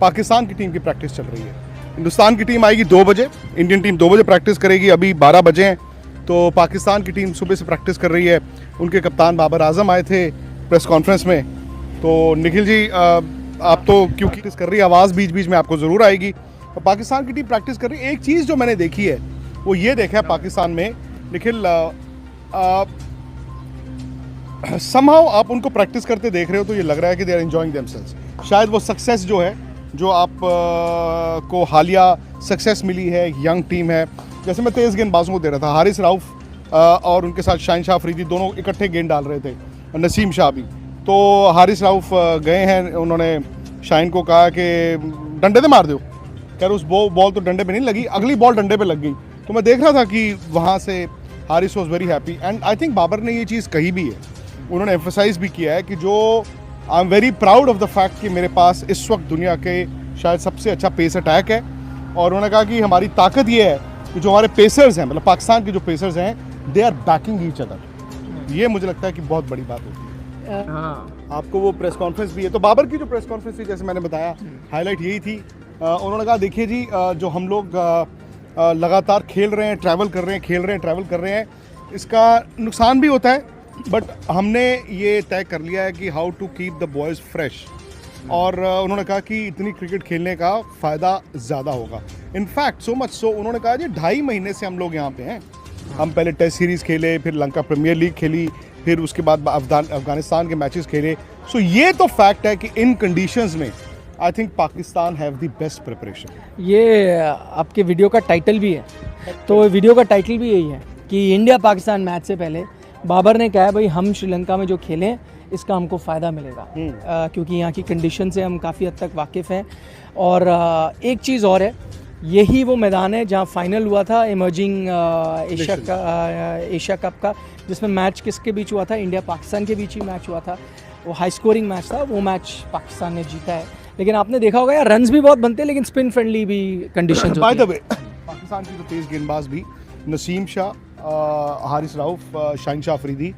पाकिस्तान की टीम की प्रैक्टिस चल रही है। हिंदुस्तान की टीम आएगी 2 बजे, इंडियन टीम 2 बजे प्रैक्टिस करेगी, अभी 12 बजे हैं। तो पाकिस्तान की टीम सुबह से प्रैक्टिस कर रही है। उनके कप्तान बाबर आजम आए थे प्रेस कॉन्फ्रेंस में। तो निखिल जी आप तो क्योंकि प्रैक्टिस कर रही है, आवाज़ बीच बीच में आपको ज़रूर आएगी। और पाकिस्तान की टीम प्रैक्टिस कर रही है। एक चीज़ जो मैंने देखी है वो ये देखा है पाकिस्तान में, निखिल समहाउ आप उनको प्रैक्टिस करते देख रहे हो तो ये लग रहा है कि दे आर एंजॉयिंग देमसेल्व्स। शायद वो सक्सेस जो है, जो आप को हालिया सक्सेस मिली है, यंग टीम है, जैसे मैं तेज़ गेंदबाजों को दे रहा था, हारिस राउफ और उनके साथ शाहीन शाह अफरीदी दोनों इकट्ठे गेंद डाल रहे थे, नसीम शाह भी। तो हारिस राउफ गए हैं, उन्होंने शाहीन को कहा कि डंडे से मार दो, खैर उस बॉल तो डंडे पे नहीं लगी, अगली बॉल डंडे पे लग गई। तो मैं देख रहा था कि वहाँ से Haris was very happy. And I think Babar ने ये चीज़ कही भी है, उन्होंने एम्फसाइज भी किया है कि जो I am very proud of the fact कि मेरे पास इस वक्त दुनिया के शायद सबसे अच्छा पेस अटैक है। और उन्होंने कहा कि हमारी ताकत ये है कि जो हमारे पेसर्स हैं, मतलब पाकिस्तान के जो पेसर्स हैं, they are backing each other. ये मुझे लगता है कि बहुत बड़ी बात होती है। आपको वो प्रेस कॉन्फ्रेंस भी है, तो बाबर की जो प्रेस कॉन्फ्रेंस थी, जैसे मैंने बताया, हाईलाइट यही थी। उन्होंने कहा देखिए जी, जो हम लोग लगातार खेल रहे हैं, ट्रैवल कर रहे हैं, खेल रहे हैं, ट्रैवल कर रहे हैं, इसका नुकसान भी होता है, बट हमने ये तय कर लिया है कि how to keep the boys fresh. और उन्होंने कहा कि इतनी क्रिकेट खेलने का फ़ायदा ज़्यादा होगा। इनफैक्ट सो मच सो उन्होंने कहा जी 2.5 महीने से हम लोग यहाँ पे हैं। हम पहले टेस्ट सीरीज़ खेले, फिर लंका प्रीमियर लीग खेली, फिर उसके बाद अफगानिस्तान के मैचेस खेले। सो ये तो फैक्ट है कि इन कंडीशंस में I think Pakistan have the best preparation. ये आपके वीडियो का टाइटल भी है, तो वीडियो का टाइटल भी यही है कि इंडिया पाकिस्तान मैच से पहले बाबर ने कहा है भाई हम श्रीलंका में जो खेलें इसका हमको फ़ायदा मिलेगा, क्योंकि यहाँ की कंडीशन से हम काफ़ी हद तक वाकिफ़ हैं। और एक चीज़ और है, यही वो मैदान है जहाँ फाइनल हुआ था इमर्जिंग एशिया कप का, जिसमें मैच किसके बीच हुआ था, इंडिया पाकिस्तान के बीच ही मैच हुआ था। वो हाई स्कोरिंग मैच था, वो मैच पाकिस्तान ने जीता है। लेकिन आपने देखा होगा यार, रन्स भी बहुत बनते हैं लेकिन स्पिन फ्रेंडली भी condition. By the way Pakistan की तो तेज़ गेंदबाज भी नसीम शाह, हारिस राउफ, शाहीन शाह अफरीदी,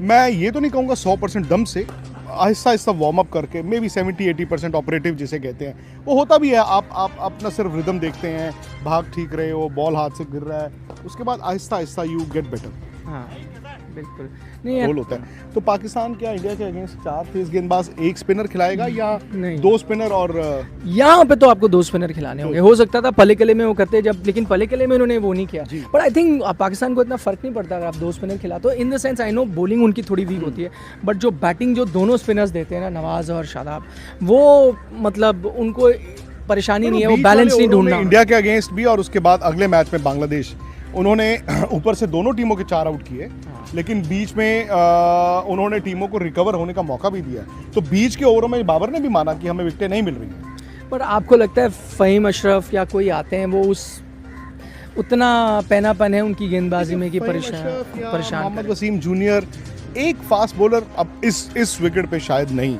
मैं ये तो नहीं कहूँगा 100% दम से, आहिस्ता आहिस्ता वार्म अप करके, मे बी 70-80% ऑपरेटिव जिसे कहते हैं वो होता भी है। आप अपना सिर्फ रिदम देखते हैं, भाग ठीक रहे हो, बॉल हाथ से गिर रहा है, उसके बाद Aahista Aahista you get better. हाँ बिल्कुल नहीं गोल होता है। तो पाकिस्तान क्या इंडिया के अगेंस्ट 4 तेज गेंदबाज, 1 स्पिनर खिलाएगा या नहीं, 2 स्पिनर? और यहाँ पे तो आपको 2 स्पिनर खिलाने होंगे। हो सकता था पले कले में वो करते जब, लेकिन पले कले में उन्होंने वो नहीं किया। बट आई थिंक पाकिस्तान को इतना फर्क नहीं पड़ता अगर आप 2 स्पिनर खिलाते हो। In the sense I know bowling उनकी थोड़ी वीक होती है, बट जो बैटिंग जो दोनों स्पिनर्स देते हैं ना, नवाज और शादाब, वो मतलब उनको परेशानी नहीं है, वो बैलेंस नहीं ढूंढना। इंडिया के अगेंस्ट भी और उसके बाद अगले मैच में बांग्लादेश, उन्होंने ऊपर से दोनों टीमों के 4 आउट किए, लेकिन बीच में उन्होंने टीमों को रिकवर होने का मौका भी दिया। तो बीच के ओवरों में बाबर ने भी माना कि हमें विकेटें नहीं मिल रही हैं। पर आपको लगता है फ़हीम अशरफ या कोई आते हैं वो उतना पैनापन है उनकी गेंदबाजी में कि परेशान? मोहम्मद वसीम जूनियर एक फास्ट बॉलर, अब इस विकेट पे शायद नहीं,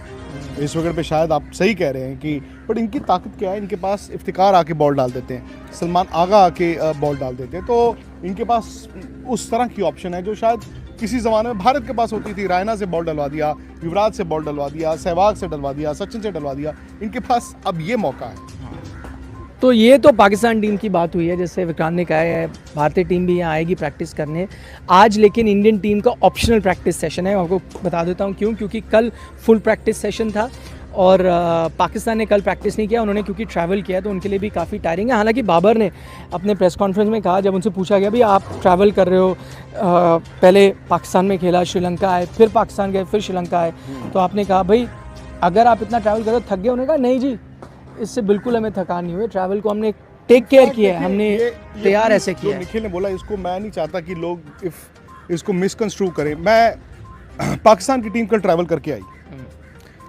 इस विकेट पे शायद आप सही कह रहे हैं कि, बट इनकी ताकत क्या है, इनके पास इफ्तिकार आके बॉल डाल देते हैं, सलमान आगा आके बॉल डाल देते हैं। तो इनके पास उस तरह की ऑप्शन है जो शायद किसी ज़माने में भारत के पास होती थी। रायना से बॉल डलवा दिया, युवराज से बॉल डलवा दिया, सहवाग से डलवा दिया, सचिन से डलवा दिया। इनके पास अब ये मौका है। तो ये तो पाकिस्तान टीम की बात हुई है, जैसे विक्रांत ने कहा है भारतीय टीम भी यहाँ आएगी प्रैक्टिस करने आज। लेकिन इंडियन टीम का ऑप्शनल प्रैक्टिस सेशन है, आपको बता देता हूँ क्यों, क्योंकि कल फुल प्रैक्टिस सेशन था और पाकिस्तान ने कल प्रैक्टिस नहीं किया उन्होंने, क्योंकि ट्रैवल किया तो उनके लिए भी काफ़ी टायरिंग है। हालांकि बाबर ने अपने प्रेस कॉन्फ्रेंस में कहा, जब उनसे पूछा गया भाई आप ट्रैवल कर रहे हो, पहले पाकिस्तान में खेला, श्रीलंका आए, फिर पाकिस्तान गए, फिर श्रीलंका आए, तो आपने कहा भाई अगर आप इतना ट्रैवल करो थक गए? उन्होंने कहा नहीं जी, इससे बिल्कुल हमें थकान नहीं हुई, ट्रैवल को हमने टेक केयर किया है, हमने तैयार ऐसे किया है। निखिल ने बोला, इसको मैं नहीं चाहता कि लोग इसको मिसकंस्ट्रू करें। मैं पाकिस्तान की टीम कल ट्रैवल करके आई,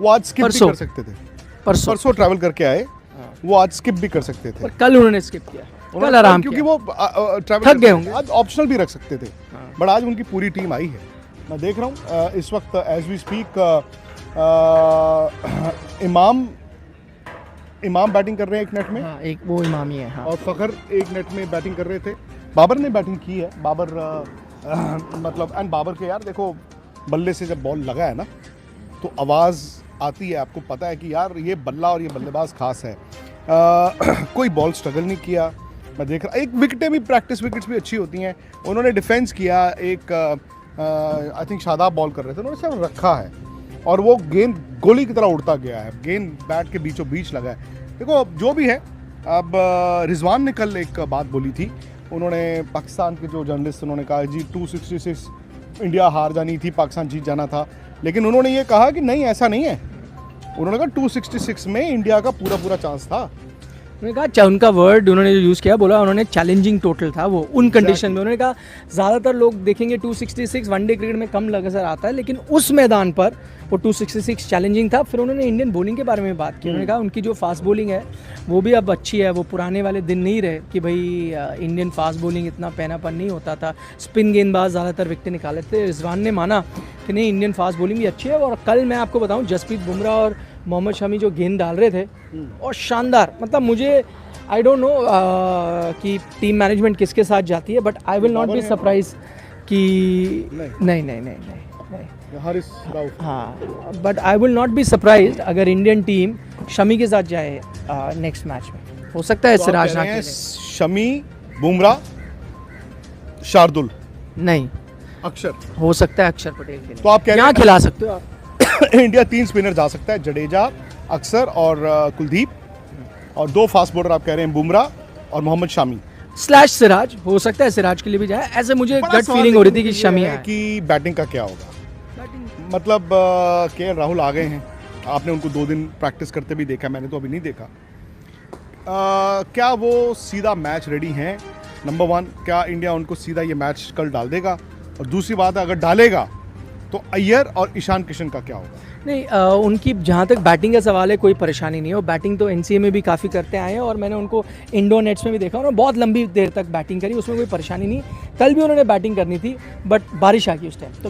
वो आज स्किप भी कर सकते थे, परसों ट्रैवल करके आए, वो आज स्किप भी कर सकते थे, कल उन्होंने स्किप किया, कल आराम, क्योंकि वो ट्रैवल थक गए होंगे, आज ऑप्शनल भी रख सकते थे, बट आज उनकी पूरी टीम आई है। मैं देख रहा हूँ इस वक्त एज वी स्पीक इमाम बैटिंग कर रहे हैं 1 नेट में। हाँ, एक वो इमाम ही है। हाँ। और फ़खर 1 नेट में बैटिंग कर रहे थे। बाबर ने बैटिंग की है, बाबर मतलब, एंड बाबर के यार देखो, बल्ले से जब बॉल लगा है ना तो आवाज़ आती है, आपको पता है कि यार ये बल्ला और ये बल्लेबाज खास है। कोई बॉल स्ट्रगल नहीं किया, मैं देख रहा, एक विकेटें भी, प्रैक्टिस विकेट्स भी अच्छी होती हैं, उन्होंने डिफेंस किया, एक आई थिंक शादाब बॉल कर रहे थे, उन्होंने सब रखा है और वो गेंद गोली की तरह उड़ता गया है, गेंद बैट के बीचों बीच लगा है। देखो जो भी है, अब रिजवान ने कल एक बात बोली थी, उन्होंने पाकिस्तान के जो जर्नलिस्ट, उन्होंने कहा जी 266 इंडिया हार जानी थी, पाकिस्तान जीत जाना था, लेकिन उन्होंने ये कहा कि नहीं ऐसा नहीं है, उन्होंने कहा 266 में इंडिया का पूरा चांस था। उन्होंने कहा, उनका वर्ड उन्होंने जो यूज़ किया, बोला उन्होंने चैलेंजिंग टोटल था वो उन कंडीशन में। उन्होंने कहा ज़्यादातर लोग देखेंगे 266 वनडे क्रिकेट में कम नजर आता है, लेकिन उस मैदान पर वो 266 चैलेंजिंग था। फिर उन्होंने इंडियन बॉलिंग के बारे में बात की, उन्होंने कहा उनकी जो फास्ट बॉलिंग है वो भी अब अच्छी है, वो पुराने वाले दिन नहीं रहे कि भाई इंडियन फास्ट बॉलिंग इतना पैनापन नहीं होता था, स्पिन गेंदबाज ज़्यादातर विकेट निकाले थे। रिजवान ने माना कि नहीं, इंडियन फास्ट बॉलिंग भी अच्छी है। और कल मैं आपको बताऊँ, जसप्रीत बुमराह और मोहम्मद शमी जो गेंद डाल रहे थे और शानदार, मतलब मुझे आई डोंट नो कि टीम मैनेजमेंट किसके साथ जाती है, but I will not be surprise कि नहीं, हारिस राउफ, हाँ, but I will not be surprise अगर इंडियन टीम शमी के साथ जाए नेक्स्ट मैच में। हो सकता है तो आप सिराज कह ना रहे हैं खेले। शमी, बुमराह, शार्दुल, नहीं, अक्षर, हो सकता है अक्षर पटेल खेले। तो आप कह रहे यहाँ हैं खिला सकते हो आप। इंडिया 3 स्पिनर जा सकता है, जडेजा, अक्सर और कुलदीप, और 2 फास्ट बॉलर आप कह रहे हैं बुमराह और मोहम्मद शामी स्लैश सिराज, हो सकता है सिराज के लिए भी जाए। ऐसे मुझे बड़ा गट सवाल फीलिंग हो रही थी लेकिन कि ये शमी है आए। कि बैटिंग का क्या होगा, मतलब के राहुल आ गए हैं, आपने उनको 2 दिन प्रैक्टिस करते भी देखा, मैंने तो अभी नहीं देखा। क्या वो सीधा मैच रेडी हैं? नंबर 1, क्या इंडिया उनको सीधा ये मैच कल डाल देगा? और दूसरी बात है, अगर डालेगा तो अय्यर और ईशान किशन का क्या होगा? नहीं, उनकी जहाँ तक बैटिंग का सवाल है, कोई परेशानी नहीं है। वो बैटिंग तो एनसीए में भी काफ़ी करते आए हैं और मैंने उनको इंडोर नेट्स में भी देखा, उन्होंने बहुत लंबी देर तक बैटिंग करी, उसमें कोई परेशानी नहीं। कल भी उन्होंने बैटिंग करनी थी, बट बारिश आ गई उस टाइम तो